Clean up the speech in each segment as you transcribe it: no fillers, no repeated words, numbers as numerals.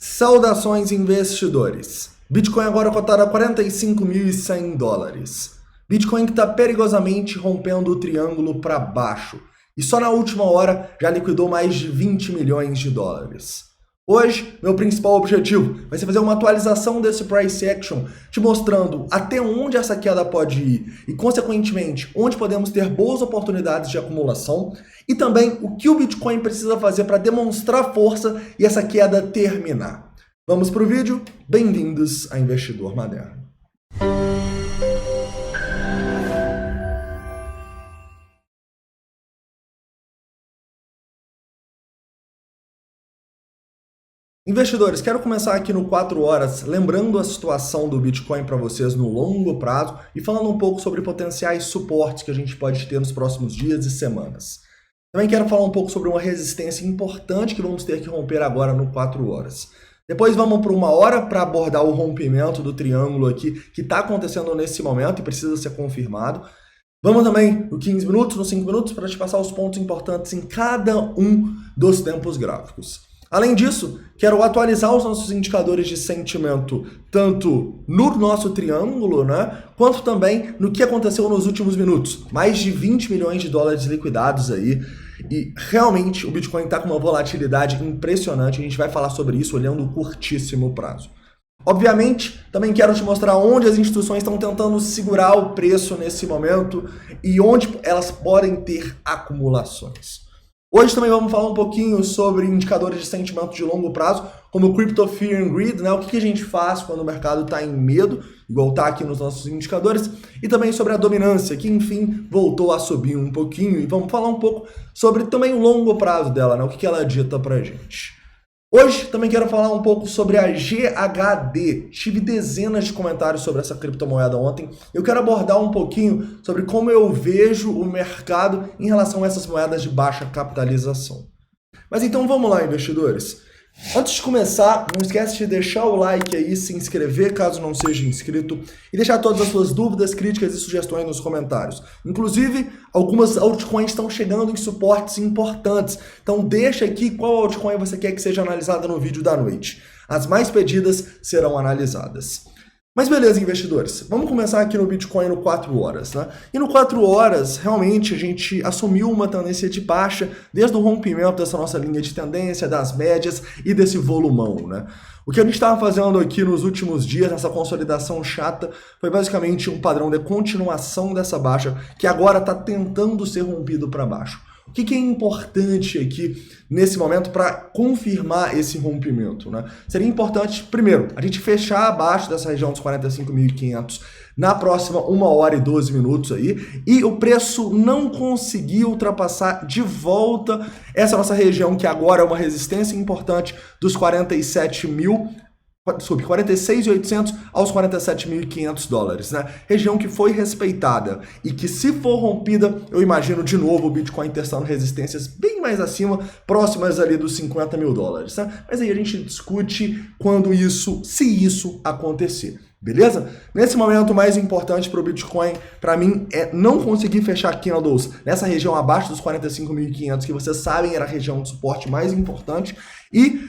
Saudações, investidores! Bitcoin agora cotado a 45.100 dólares. Bitcoin que está perigosamente rompendo o triângulo para baixo. E só na última hora já liquidou mais de 20 milhões de dólares. Hoje, meu principal objetivo vai ser fazer uma atualização desse price action, te mostrando até onde essa queda pode ir e, consequentemente, onde podemos ter boas oportunidades de acumulação e também o que o Bitcoin precisa fazer para demonstrar força e essa queda terminar. Vamos para o vídeo? Bem-vindos a Investidor Moderno. Investidores, quero começar aqui no 4 horas, lembrando a situação do Bitcoin para vocês no longo prazo e falando um pouco sobre potenciais suportes que a gente pode ter nos próximos dias e semanas. Também quero falar um pouco sobre uma resistência importante que vamos ter que romper agora no 4 horas. Depois vamos para 1 hora para abordar o rompimento do triângulo aqui que está acontecendo nesse momento e precisa ser confirmado. Vamos também no 15 minutos, nos 5 minutos, para te passar os pontos importantes em cada um dos tempos gráficos. Além disso, quero atualizar os nossos indicadores de sentimento, tanto no nosso triângulo, quanto também no que aconteceu nos últimos minutos. Mais de 20 milhões de dólares liquidados aí, e realmente o Bitcoin está com uma volatilidade impressionante, a gente vai falar sobre isso olhando o curtíssimo prazo. Obviamente, também quero te mostrar onde as instituições estão tentando segurar o preço nesse momento e onde elas podem ter acumulações. Hoje também vamos falar um pouquinho sobre indicadores de sentimento de longo prazo, como o Crypto Fear and Greed, o que a gente faz quando o mercado está em medo, igual está aqui nos nossos indicadores, e também sobre a dominância, que enfim voltou a subir um pouquinho, e vamos falar um pouco sobre também o longo prazo dela, o que ela dita pra gente. Hoje também quero falar um pouco sobre a GHD. Tive dezenas de comentários sobre essa criptomoeda ontem. Eu quero abordar um pouquinho sobre como eu vejo o mercado em relação a essas moedas de baixa capitalização. Mas então vamos lá, investidores. Antes de começar, não esquece de deixar o like aí, se inscrever caso não seja inscrito e deixar todas as suas dúvidas, críticas e sugestões nos comentários. Inclusive, algumas altcoins estão chegando em suportes importantes, então deixa aqui qual altcoin você quer que seja analisada no vídeo da noite. As mais pedidas serão analisadas. Mas beleza, investidores, vamos começar aqui no Bitcoin no 4 horas, E no 4 horas, realmente, a gente assumiu uma tendência de baixa desde o rompimento dessa nossa linha de tendência, das médias e desse volumão, O que a gente estava fazendo aqui nos últimos dias, nessa consolidação chata, foi basicamente um padrão de continuação dessa baixa, que agora está tentando ser rompido para baixo. O que é importante aqui nesse momento para confirmar esse rompimento? Seria importante, primeiro, a gente fechar abaixo dessa região dos 45.500 na próxima 1 hora e 12 minutos aí, e o preço não conseguir ultrapassar de volta essa nossa região, que agora é uma resistência importante dos 46.800 aos 47.500 dólares, Região que foi respeitada e que, se for rompida, eu imagino de novo o Bitcoin testando resistências bem mais acima, próximas ali dos 50 mil dólares, Mas aí a gente discute quando isso, se isso acontecer. Beleza? Nesse momento, o mais importante para o Bitcoin, para mim, é não conseguir fechar candles nessa região abaixo dos 45.500, que vocês sabem era a região de suporte mais importante, e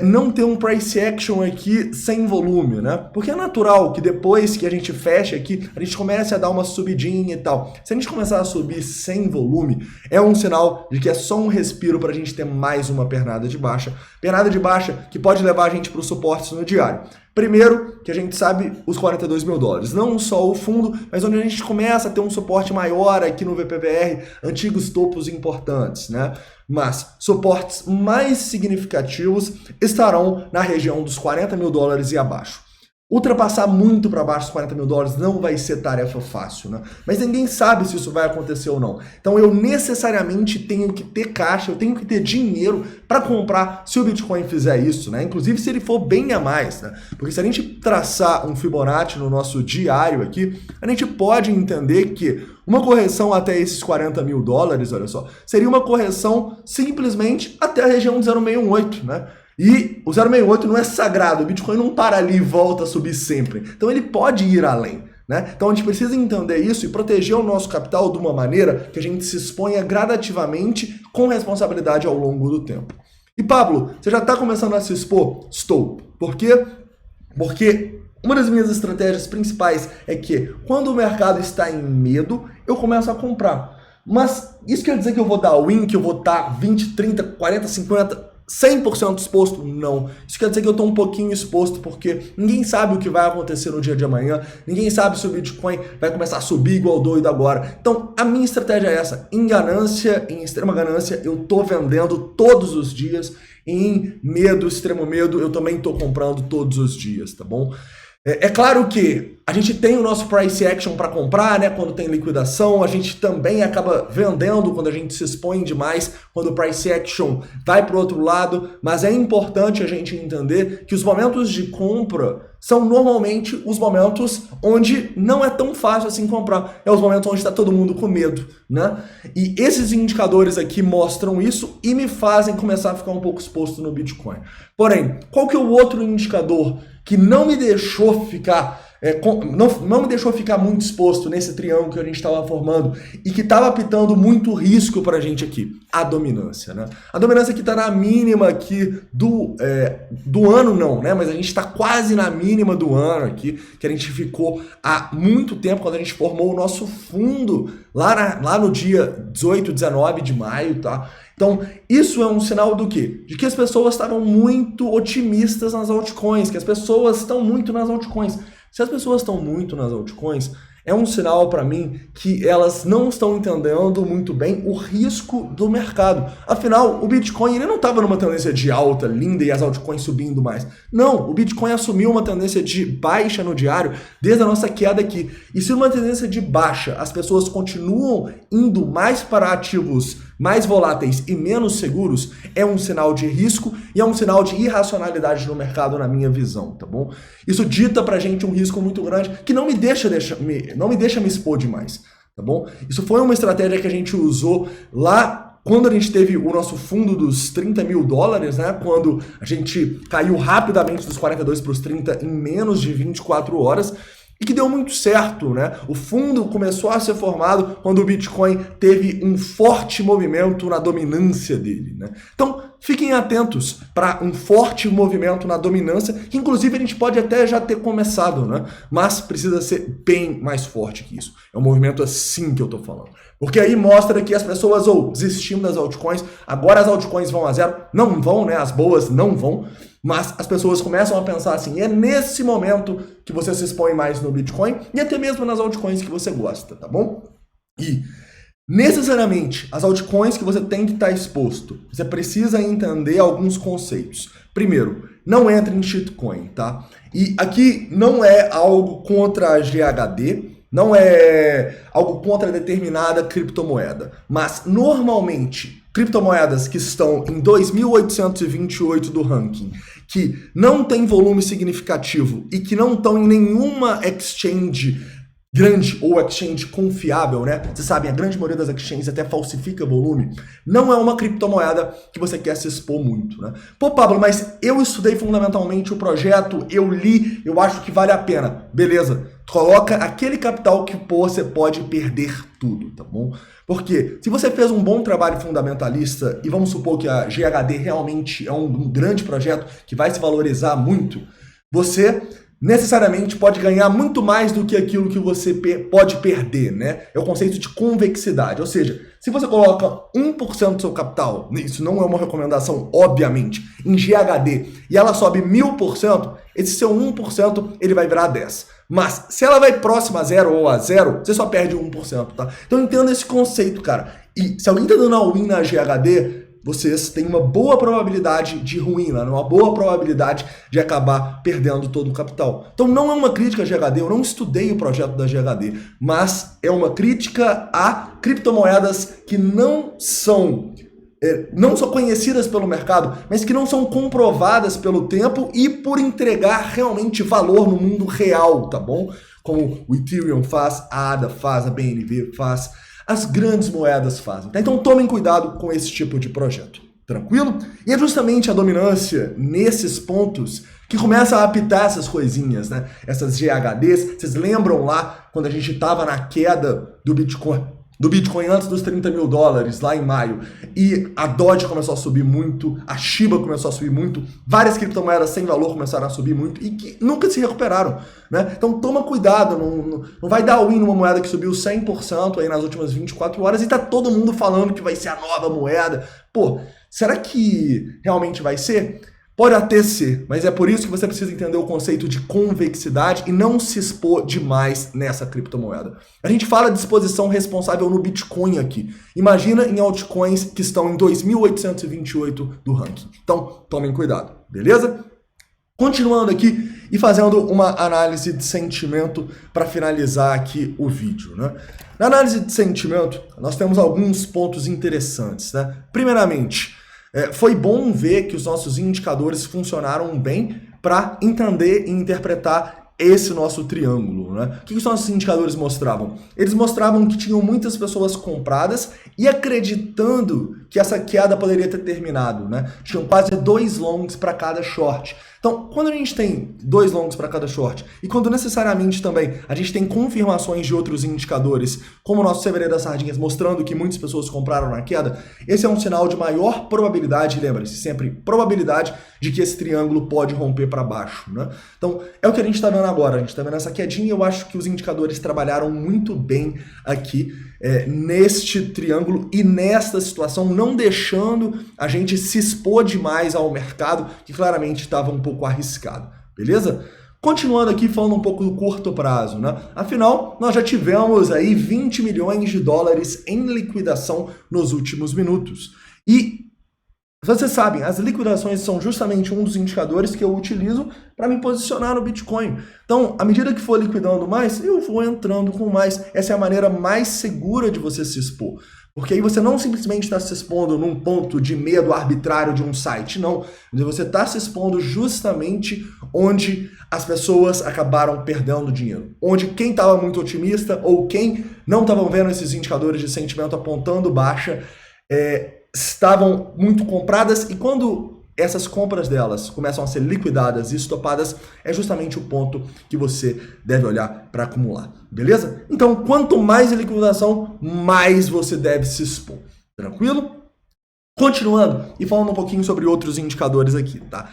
não ter um price action aqui sem volume, Porque é natural que depois que a gente fecha aqui, a gente comece a dar uma subidinha e tal. Se a gente começar a subir sem volume, é um sinal de que é só um respiro para a gente ter mais uma pernada de baixa. Pernada de baixa que pode levar a gente para os suportes no diário. Primeiro, que a gente sabe os 42 mil dólares, não só o fundo, mas onde a gente começa a ter um suporte maior aqui no VPVR, antigos topos importantes, Mas suportes mais significativos estarão na região dos 40 mil dólares e abaixo. Ultrapassar muito para baixo dos 40 mil dólares não vai ser tarefa fácil, Mas ninguém sabe se isso vai acontecer ou não. Então eu necessariamente tenho que ter caixa, eu tenho que ter dinheiro para comprar se o Bitcoin fizer isso, Inclusive se ele for bem a mais, Porque se a gente traçar um Fibonacci no nosso diário aqui, a gente pode entender que uma correção até esses 40 mil dólares, olha só, seria uma correção simplesmente até a região de 0,68, E o 0,68 não é sagrado, o Bitcoin não para ali e volta a subir sempre. Então ele pode ir além. Então a gente precisa entender isso e proteger o nosso capital de uma maneira que a gente se exponha gradativamente com responsabilidade ao longo do tempo. E Pablo, você já está começando a se expor? Estou. Por quê? Porque uma das minhas estratégias principais é que quando o mercado está em medo, eu começo a comprar. Mas isso quer dizer que eu vou dar win, que eu vou estar 20, 30, 40, 50, 100% exposto? Não. Isso quer dizer que eu estou um pouquinho exposto, porque ninguém sabe o que vai acontecer no dia de amanhã, ninguém sabe se o Bitcoin vai começar a subir igual doido agora. Então, a minha estratégia é essa. Em ganância, em extrema ganância, eu estou vendendo todos os dias. Em medo, extremo medo, eu também estou comprando todos os dias, tá bom? É claro que a gente tem o nosso price action para comprar, né? Quando tem liquidação, a gente também acaba vendendo quando a gente se expõe demais, quando o price action vai para o outro lado, mas é importante a gente entender que os momentos de compra são normalmente os momentos onde não é tão fácil assim comprar. É os momentos onde está todo mundo com medo, né? E esses indicadores aqui mostram isso e me fazem começar a ficar um pouco exposto no Bitcoin. Porém, qual que é o outro indicador que não me deixou ficar não me deixou ficar muito exposto nesse triângulo que a gente estava formando e que estava apitando muito risco para a gente aqui? A dominância, né? A dominância que está na mínima aqui do ano não, né? Mas a gente está quase na mínima do ano aqui, que a gente ficou há muito tempo quando a gente formou o nosso fundo lá no dia 18, 19 de maio, tá? Então, isso é um sinal do quê? De que as pessoas estavam muito otimistas nas altcoins, que as pessoas estão muito nas altcoins. Se as pessoas estão muito nas altcoins, é um sinal para mim que elas não estão entendendo muito bem o risco do mercado. Afinal, o Bitcoin ele não estava numa tendência de alta linda e as altcoins subindo mais. Não, o Bitcoin assumiu uma tendência de baixa no diário desde a nossa queda aqui. E se uma tendência de baixa, as pessoas continuam indo mais para ativos mais voláteis e menos seguros, é um sinal de risco e é um sinal de irracionalidade no mercado, na minha visão, tá bom? Isso dita pra gente um risco muito grande que não me deixa me expor demais, tá bom? Isso foi uma estratégia que a gente usou lá quando a gente teve o nosso fundo dos 30 mil dólares, né? Quando a gente caiu rapidamente dos 42 para os 30 em menos de 24 horas. E que deu muito certo, né? O fundo começou a ser formado quando o Bitcoin teve um forte movimento na dominância dele, né? Então, fiquem atentos para um forte movimento na dominância, que inclusive a gente pode até já ter começado, né? Mas precisa ser bem mais forte que isso. É um movimento assim que eu tô falando. Porque aí mostra que as pessoas desistindo das altcoins, agora as altcoins vão a zero, não vão, né? As boas não vão. Mas as pessoas começam a pensar assim, é nesse momento que você se expõe mais no Bitcoin e até mesmo nas altcoins que você gosta, tá bom? E necessariamente as altcoins que você tem que estar exposto, você precisa entender alguns conceitos. Primeiro, não entre em shitcoin, tá? E aqui não é algo contra a GHD, não é algo contra determinada criptomoeda, mas normalmente criptomoedas que estão em 2.828 do ranking, que não tem volume significativo e que não estão em nenhuma exchange grande ou exchange confiável, né? Vocês sabem, a grande maioria das exchanges até falsifica volume. Não é uma criptomoeda que você quer se expor muito, né? Pô, Pablo, mas eu estudei fundamentalmente o projeto, eu li, eu acho que vale a pena. Beleza, coloca aquele capital que você pode perder tudo, tá bom? Porque se você fez um bom trabalho fundamentalista e vamos supor que a GHD realmente é um grande projeto que vai se valorizar muito, você necessariamente pode ganhar muito mais do que aquilo que você pode perder, né? É o conceito de convexidade, ou seja, se você coloca 1% do seu capital, isso não é uma recomendação, obviamente, em GHD, e ela sobe 1000%, esse seu 1% ele vai virar 10%. Mas se ela vai próxima a zero ou a zero, você só perde 1%, tá? Então entenda esse conceito, cara. E se alguém tá dando all-in na GHD, vocês têm uma boa probabilidade de ruína, uma boa probabilidade de acabar perdendo todo o capital. Então não é uma crítica à GHD, eu não estudei o projeto da GHD, mas é uma crítica a criptomoedas que não são conhecidas pelo mercado, mas que não são comprovadas pelo tempo e por entregar realmente valor no mundo real, tá bom? Como o Ethereum faz, a ADA faz, a BNB faz, as grandes moedas fazem, tá? Então tomem cuidado com esse tipo de projeto, tranquilo? E é justamente a dominância nesses pontos que começa a apitar essas coisinhas, né? Essas GHDs, vocês lembram lá quando a gente estava na queda do Bitcoin do Bitcoin antes dos 30 mil dólares, lá em maio, e a Doge começou a subir muito, a Shiba começou a subir muito, várias criptomoedas sem valor começaram a subir muito e que nunca se recuperaram, né? Então toma cuidado, não vai dar win numa moeda que subiu 100% aí nas últimas 24 horas e tá todo mundo falando que vai ser a nova moeda. Pô, será que realmente vai ser? Pode até ser, mas é por isso que você precisa entender o conceito de convexidade e não se expor demais nessa criptomoeda. A gente fala de exposição responsável no Bitcoin aqui. Imagina em altcoins que estão em 2.828 do ranking. Então, tomem cuidado, beleza? Continuando aqui e fazendo uma análise de sentimento para finalizar aqui o vídeo, né? Na análise de sentimento, nós temos alguns pontos interessantes, né? Primeiramente, foi bom ver que os nossos indicadores funcionaram bem para entender e interpretar esse nosso triângulo, né? O que os nossos indicadores mostravam? Eles mostravam que tinham muitas pessoas compradas e acreditando que essa queda poderia ter terminado, né? Tinham quase 2 longs para cada short. Então, quando a gente tem 2 longs para cada short e quando necessariamente também a gente tem confirmações de outros indicadores, como o nosso Severino das Sardinhas mostrando que muitas pessoas compraram na queda, esse é um sinal de maior probabilidade, lembre-se, sempre probabilidade de que esse triângulo pode romper para baixo, né? Então, é o que a gente está vendo agora, a gente está vendo essa quedinha e eu acho que os indicadores trabalharam muito bem aqui neste triângulo e nesta situação, não deixando a gente se expor demais ao mercado, que claramente estava um pouco arriscado, beleza? Continuando aqui, falando um pouco do curto prazo, né? Afinal, nós já tivemos aí 20 milhões de dólares em liquidação nos últimos minutos. E vocês sabem, as liquidações são justamente um dos indicadores que eu utilizo para me posicionar no Bitcoin. Então, à medida que for liquidando mais, eu vou entrando com mais. Essa é a maneira mais segura de você se expor. Porque aí você não simplesmente está se expondo num ponto de medo arbitrário de um site, não. Você está se expondo justamente onde as pessoas acabaram perdendo dinheiro. Onde quem estava muito otimista ou quem não estavam vendo esses indicadores de sentimento apontando baixa, estavam muito compradas e quando essas compras delas começam a ser liquidadas e estopadas, é justamente o ponto que você deve olhar para acumular, beleza? Então, quanto mais liquidação, mais você deve se expor, tranquilo? Continuando e falando um pouquinho sobre outros indicadores aqui, tá?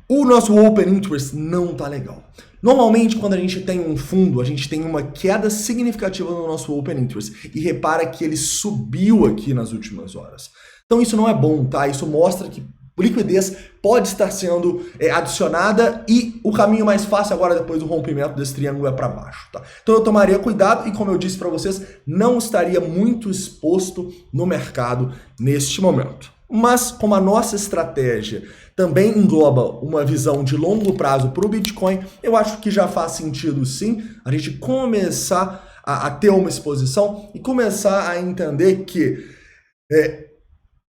O nosso Open Interest não tá legal. Normalmente, quando a gente tem um fundo, a gente tem uma queda significativa no nosso Open Interest. E repara que ele subiu aqui nas últimas horas. Então isso não é bom, tá? Isso mostra que liquidez pode estar sendo adicionada e o caminho mais fácil agora, depois do rompimento desse triângulo, é para baixo, tá? Então eu tomaria cuidado e, como eu disse para vocês, não estaria muito exposto no mercado neste momento. Mas como a nossa estratégia também engloba uma visão de longo prazo para o Bitcoin, eu acho que já faz sentido sim a gente começar a ter uma exposição e começar a entender que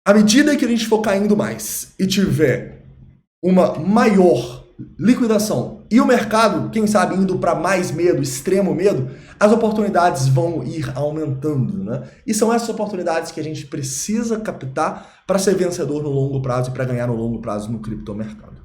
à medida que a gente for caindo mais e tiver uma maior liquidação e o mercado, quem sabe, indo para mais medo, extremo medo, as oportunidades vão ir aumentando, né? E são essas oportunidades que a gente precisa captar para ser vencedor no longo prazo e para ganhar no longo prazo no criptomercado.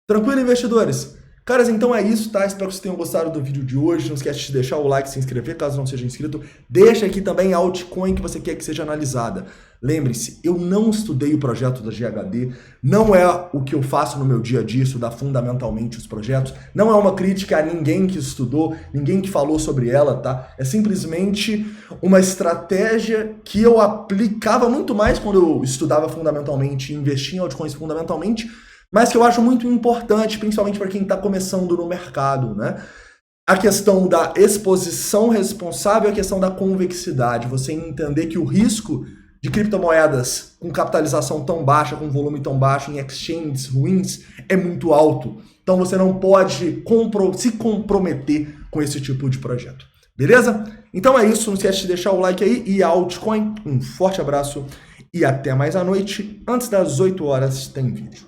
Tranquilo, investidores? Caras, então é isso, tá? Espero que vocês tenham gostado do vídeo de hoje. Não esquece de deixar o like, se inscrever caso não seja inscrito. Deixa aqui também a altcoin que você quer que seja analisada. Lembre-se, eu não estudei o projeto da GHD, não é o que eu faço no meu dia a dia, estudar fundamentalmente os projetos, não é uma crítica a ninguém que estudou, ninguém que falou sobre ela, tá? É simplesmente uma estratégia que eu aplicava muito mais quando eu estudava fundamentalmente, investia em altcoins fundamentalmente, mas que eu acho muito importante, principalmente para quem está começando no mercado, né? A questão da exposição responsável, a questão da convexidade, você entender que o risco de criptomoedas com capitalização tão baixa, com volume tão baixo, em exchanges ruins, é muito alto. Então você não pode se comprometer com esse tipo de projeto. Beleza? Então é isso, não esquece de deixar o like aí e a altcoin. Um forte abraço e até mais à noite. Antes das 8 horas tem vídeo.